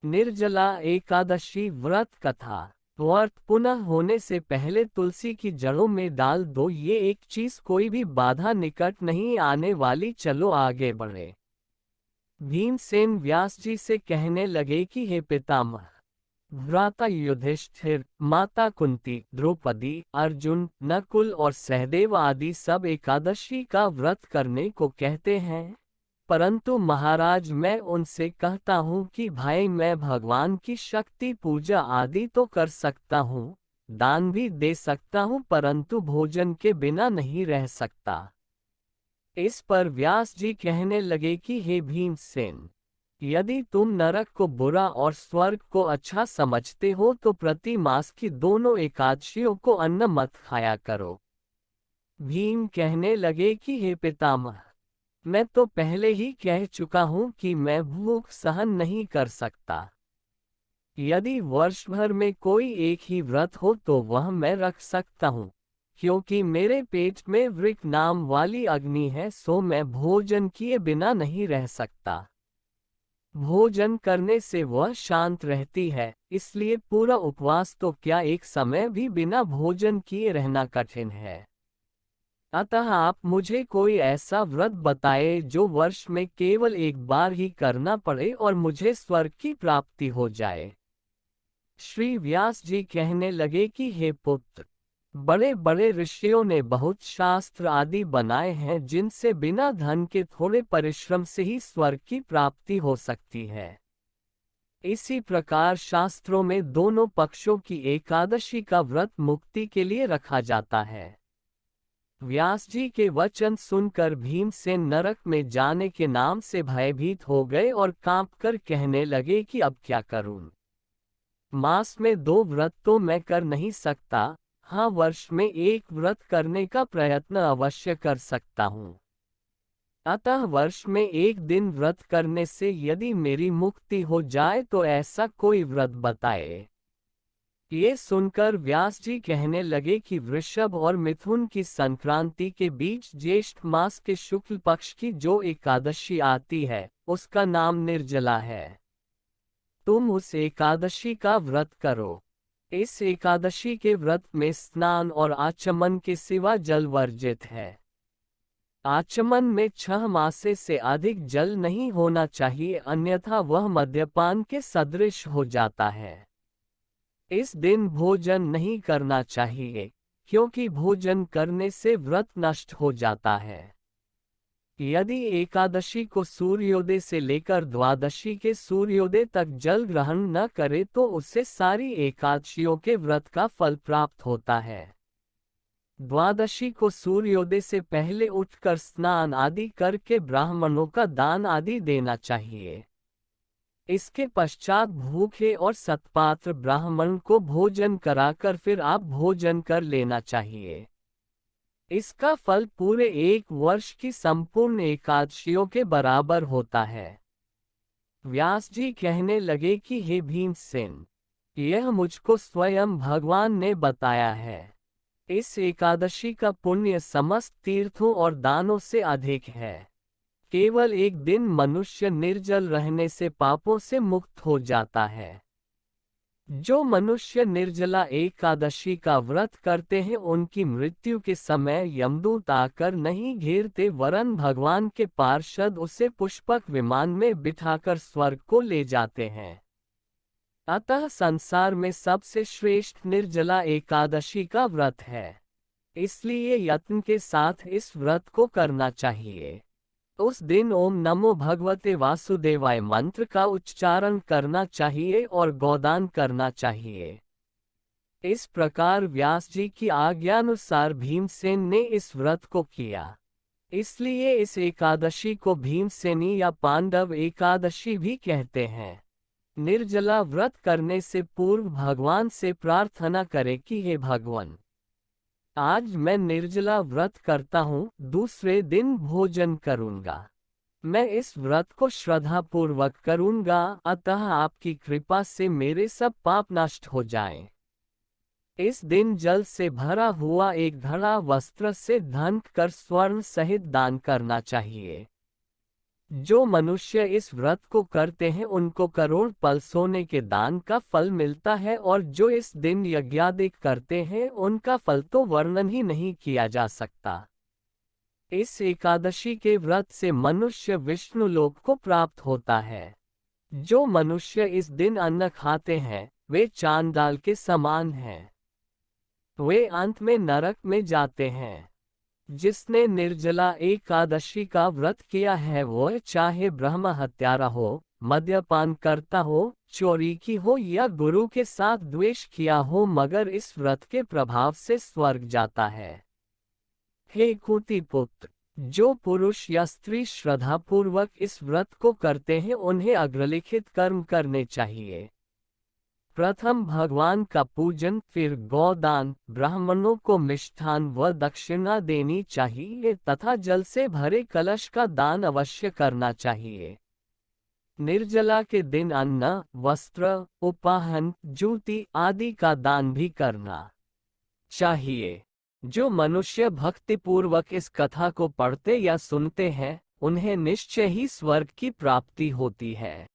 निर्जला एकादशी व्रत कथा। व्रत पुनः होने से पहले तुलसी की जड़ों में डाल दो ये एक चीज, कोई भी बाधा निकट नहीं आने वाली, चलो आगे बढ़े। भीमसेन व्यास जी से कहने लगे कि हे पितामह, भ्राता युधिष्ठिर, माता कुंती, द्रौपदी, अर्जुन, नकुल और सहदेव आदि सब एकादशी का व्रत करने को कहते हैं, परंतु महाराज मैं उनसे कहता हूँ कि भाई मैं भगवान की शक्ति पूजा आदि तो कर सकता हूँ, दान भी दे सकता हूँ, परंतु भोजन के बिना नहीं रह सकता। इस पर व्यास जी कहने लगे कि हे भीमसेन, यदि तुम नरक को बुरा और स्वर्ग को अच्छा समझते हो तो प्रति मास की दोनों एकादशियों को अन्न मत खाया करो। भीम कहने लगे कि हे पितामह, मैं तो पहले ही कह चुका हूँ कि मैं भूख सहन नहीं कर सकता। यदि वर्ष भर में कोई एक ही व्रत हो तो वह मैं रख सकता हूँ, क्योंकि मेरे पेट में वृक नाम वाली अग्नि है, सो मैं भोजन किए बिना नहीं रह सकता। भोजन करने से वह शांत रहती है, इसलिए पूरा उपवास तो क्या एक समय भी बिना भोजन किए रहना कठिन है। अतः आप मुझे कोई ऐसा व्रत बताए जो वर्ष में केवल एक बार ही करना पड़े और मुझे स्वर्ग की प्राप्ति हो जाए। श्री व्यास जी कहने लगे कि हे पुत्र, बड़े बड़े ऋषियों ने बहुत शास्त्र आदि बनाए हैं जिनसे बिना धन के थोड़े परिश्रम से ही स्वर्ग की प्राप्ति हो सकती है। इसी प्रकार शास्त्रों में दोनों पक्षों की एकादशी का व्रत मुक्ति के लिए रखा जाता है। व्यास जी के वचन सुनकर भीमसेन नरक में जाने के नाम से भयभीत हो गए और कांपकर कहने लगे कि अब क्या करूं। मास में 2 व्रत तो मैं कर नहीं सकता, हाँ वर्ष में एक व्रत करने का प्रयत्न अवश्य कर सकता हूँ। अतः वर्ष में एक दिन व्रत करने से यदि मेरी मुक्ति हो जाए तो ऐसा कोई व्रत बताए। ये सुनकर व्यास जी कहने लगे कि वृषभ और मिथुन की संक्रांति के बीच ज्येष्ठ मास के शुक्ल पक्ष की जो एकादशी आती है उसका नाम निर्जला है। तुम उस एकादशी का व्रत करो। इस एकादशी के व्रत में स्नान और आचमन के सिवा जल वर्जित है। आचमन में 6 मासे से अधिक जल नहीं होना चाहिए, अन्यथा वह मद्यपान के सदृश हो जाता है। इस दिन भोजन नहीं करना चाहिए, क्योंकि भोजन करने से व्रत नष्ट हो जाता है। यदि एकादशी को सूर्योदय से लेकर द्वादशी के सूर्योदय तक जल ग्रहण न करे तो उससे सारी एकादशियों के व्रत का फल प्राप्त होता है। द्वादशी को सूर्योदय से पहले उठकर स्नान आदि करके ब्राह्मणों का दान आदि देना चाहिए। इसके पश्चात भूखे और सत्पात्र ब्राह्मण को भोजन कराकर फिर आप भोजन कर लेना चाहिए। इसका फल पूरे 1 वर्ष की संपूर्ण एकादशियों के बराबर होता है। व्यास जी कहने लगे कि हे भीमसेन, यह मुझको स्वयं भगवान ने बताया है। इस एकादशी का पुण्य समस्त तीर्थों और दानों से अधिक है। केवल एक दिन मनुष्य निर्जल रहने से पापों से मुक्त हो जाता है। जो मनुष्य निर्जला एकादशी का व्रत करते हैं उनकी मृत्यु के समय यमदूत आकर नहीं घेरते, वरन भगवान के पार्षद उसे पुष्पक विमान में बिठाकर स्वर्ग को ले जाते हैं। अतः संसार में सबसे श्रेष्ठ निर्जला एकादशी का व्रत है, इसलिए यत्न के साथ इस व्रत को करना चाहिए। उस दिन ओम नमो भगवते वासुदेवाय मंत्र का उच्चारण करना चाहिए और गोदान करना चाहिए। इस प्रकार व्यास जी की आज्ञानुसार भीमसेन ने इस व्रत को किया। इसलिए इस एकादशी को भीमसेनी या पांडव एकादशी भी कहते हैं। निर्जला व्रत करने से पूर्व भगवान से प्रार्थना करें कि हे भगवान, आज मैं निर्जला व्रत करता हूँ, दूसरे दिन भोजन करूँगा। मैं इस व्रत को श्रद्धापूर्वक करूँगा, अतः आपकी कृपा से मेरे सब पाप नष्ट हो जाएं। इस दिन जल से भरा हुआ एक घड़ा वस्त्र से ढक कर स्वर्ण सहित दान करना चाहिए। जो मनुष्य इस व्रत को करते हैं उनको करोड़ पल सोने के दान का फल मिलता है, और जो इस दिन यज्ञादि करते हैं उनका फल तो वर्णन ही नहीं किया जा सकता। इस एकादशी के व्रत से मनुष्य विष्णु लोक को प्राप्त होता है। जो मनुष्य इस दिन अन्न खाते हैं वे चांडाल के समान हैं। वे अंत में नरक में जाते हैं। जिसने निर्जला एकादशी का व्रत किया है वह चाहे ब्रह्म हत्यारा हो, मद्यपान करता हो, चोरी की हो या गुरु के साथ द्वेष किया हो, मगर इस व्रत के प्रभाव से स्वर्ग जाता है। हे कुंती पुत्र, जो पुरुष या स्त्री श्रद्धापूर्वक इस व्रत को करते हैं उन्हें अग्रलिखित कर्म करने चाहिए। प्रथम भगवान का पूजन, फिर गौदान, ब्राह्मणों को मिष्ठान व दक्षिणा देनी चाहिए तथा जल से भरे कलश का दान अवश्य करना चाहिए। निर्जला के दिन अन्न, वस्त्र, उपाहन, जूती आदि का दान भी करना चाहिए। जो मनुष्य भक्तिपूर्वक इस कथा को पढ़ते या सुनते हैं उन्हें निश्चय ही स्वर्ग की प्राप्ति होती है।